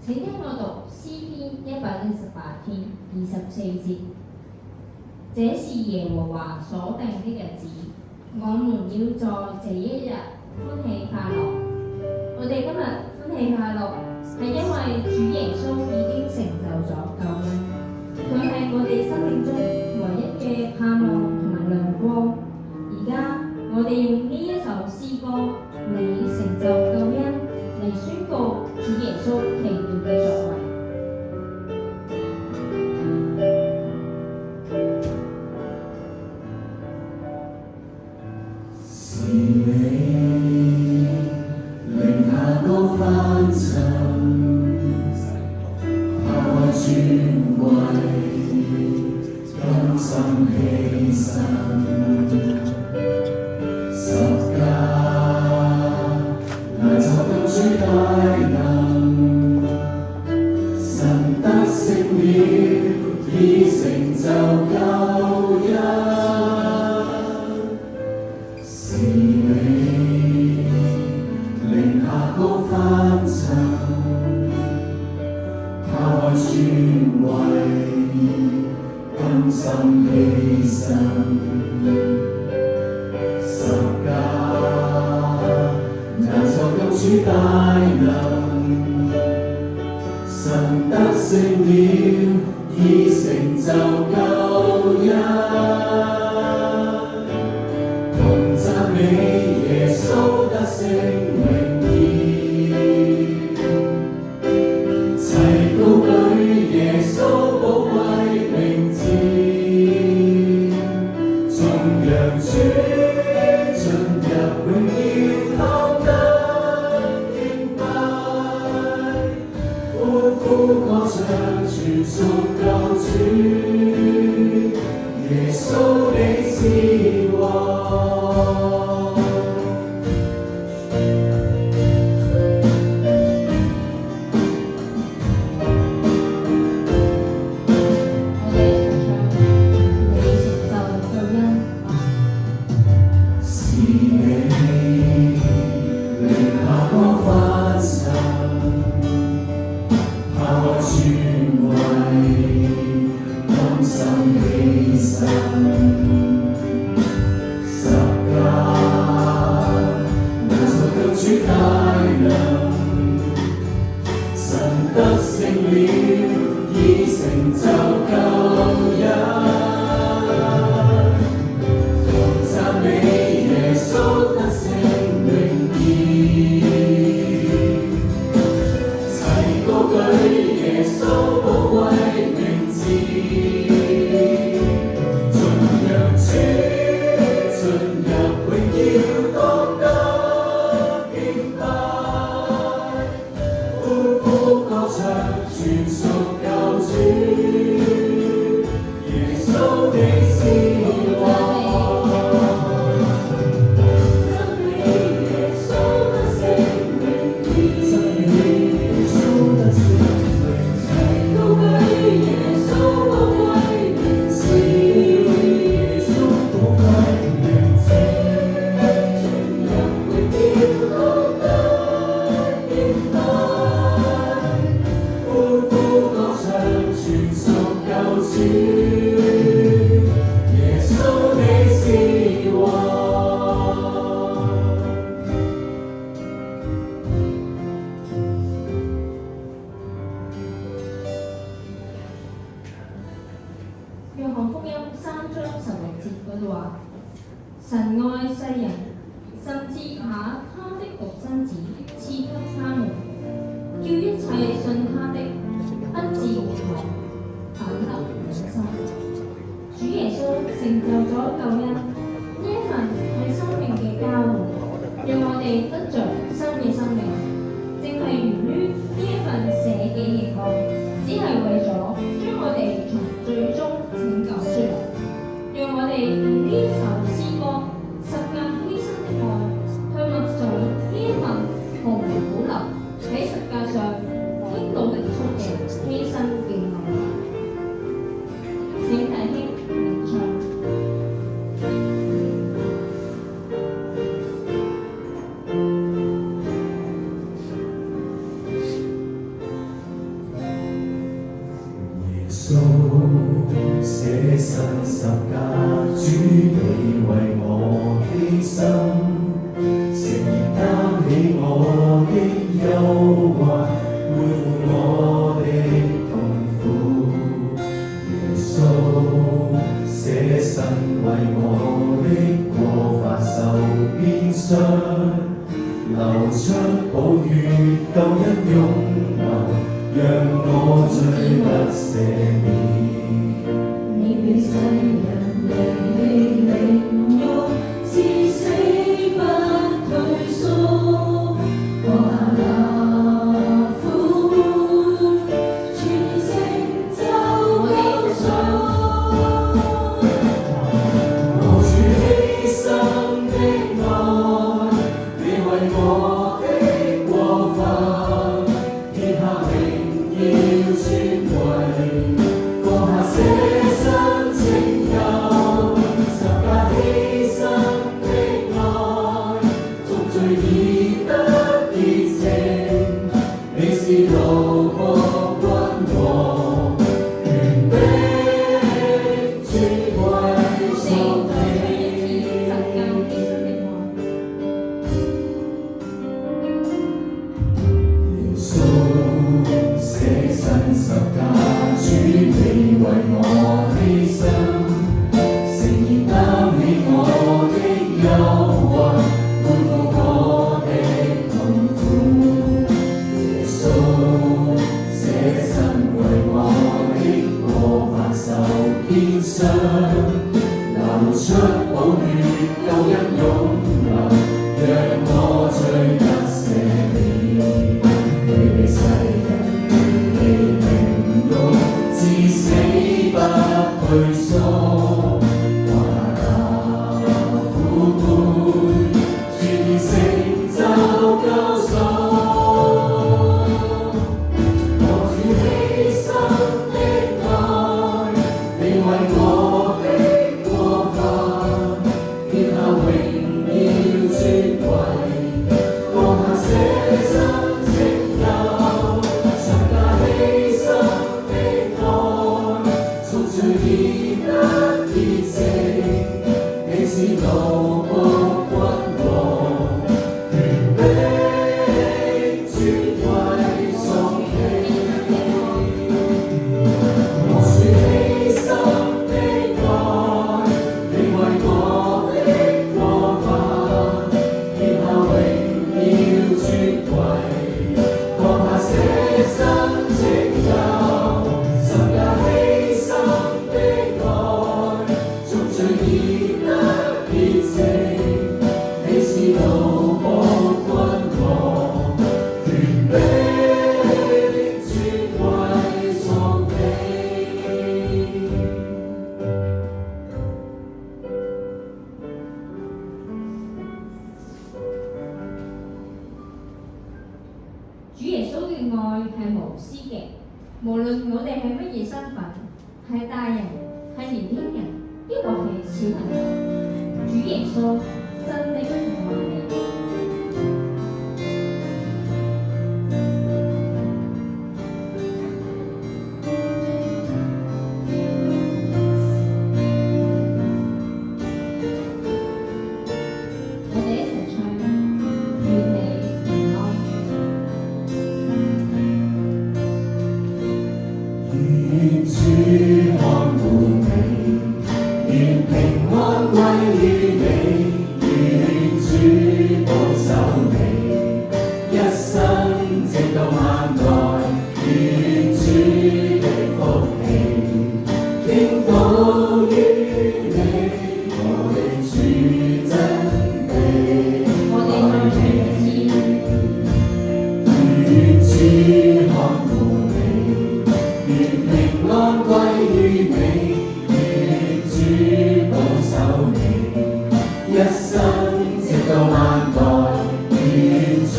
請聽我讀詩篇118篇24節。這是耶和華所定的日子，我們要在這一日歡喜快樂。我哋今日歡喜快樂，係因為主耶穌已經成就咗救恩，佢係我哋生命中唯一嘅盼望同埋亮光。而家我哋用呢一首詩歌嚟成就救恩，嚟宣告主耶穌奇妙嘅作為。是你令下高翻塵，拋開尊貴，甘心犧牲。十架難就救主大能，神得勝了，已成就救恩。是你令下高翻塵，拋開尊貴，甘心犧牲。十架難就救主大能，神得勝了，已成就救恩。同讚美耶穌得勝榮耀，齊高舉耶穌寶貴名字，頌揚主進入榮耀當得敬拜，歡呼歌唱全屬救主，耶穌你是王。神愛世人，甚至把他的獨生子賜給他們，叫一切信他的不至滅亡，反得永生。主耶穌成就咗救恩，呢一份係生命嘅交換，讓我哋得着新嘅生命，正係源於呢一份捨己嘅愛，只係為咗將我哋從罪中拯救出嚟。讓我哋用呢首詩歌十架犧牲的愛，去默想呢一份毫無保留喺十架上傾倒的出嘅犧牲嘅愛。請弟兄領唱。穌捨身十架，主你為我犧牲，誠然擔起我的憂患，背負我的痛苦。耶穌捨身為我的過犯受鞭傷，流出寶血，救恩湧流，讓我罪得赦免。你與世人離棄凌辱，至死不退縮，放下那苦悶，全成就救贖。我主犧牲的愛，你為我的過犯，撇下榮耀尊貴，放下捨身拯救，十架犧牲的愛，贖罪已得潔淨，你是路過君王，權柄尊貴屬你。耶穌捨身十架，主你為我犧牲，誠然擔起我的憂患，背負我的痛苦。耶穌捨身為我的過犯受鞭傷，流出寶血，救恩湧流，讓我罪得赦免。你被世人離棄凌辱，至死不退縮，放下那苦悶，全然成就救贖。我主犧牲的愛，你為我的過犯，撇下榮耀尊貴，放下捨身拯救，十架犧牲的愛，贖罪已得潔淨，你是路過君王，權柄尊貴屬你。我主犧牲的愛，你為我的過犯，撇下榮耀尊貴，放下捨身拯救，十架犧牲的愛，贖罪已得潔淨，你是路過君王，權柄尊貴屬你。主耶穌嘅愛係無私嘅，無論我哋係乜嘢身份，係大人、係年輕人，抑或係小朋友，主耶穌真的愛你。我哋一齊唱，願你平安。願主看顧你，願平安歸於你，願主保守你，一生直到萬代，願主的福氣傾倒於你，我的主真地愛你，願主看顧你，願平安歸於你，願主保守你，一生直到萬代，願主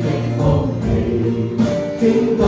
的福氣傾倒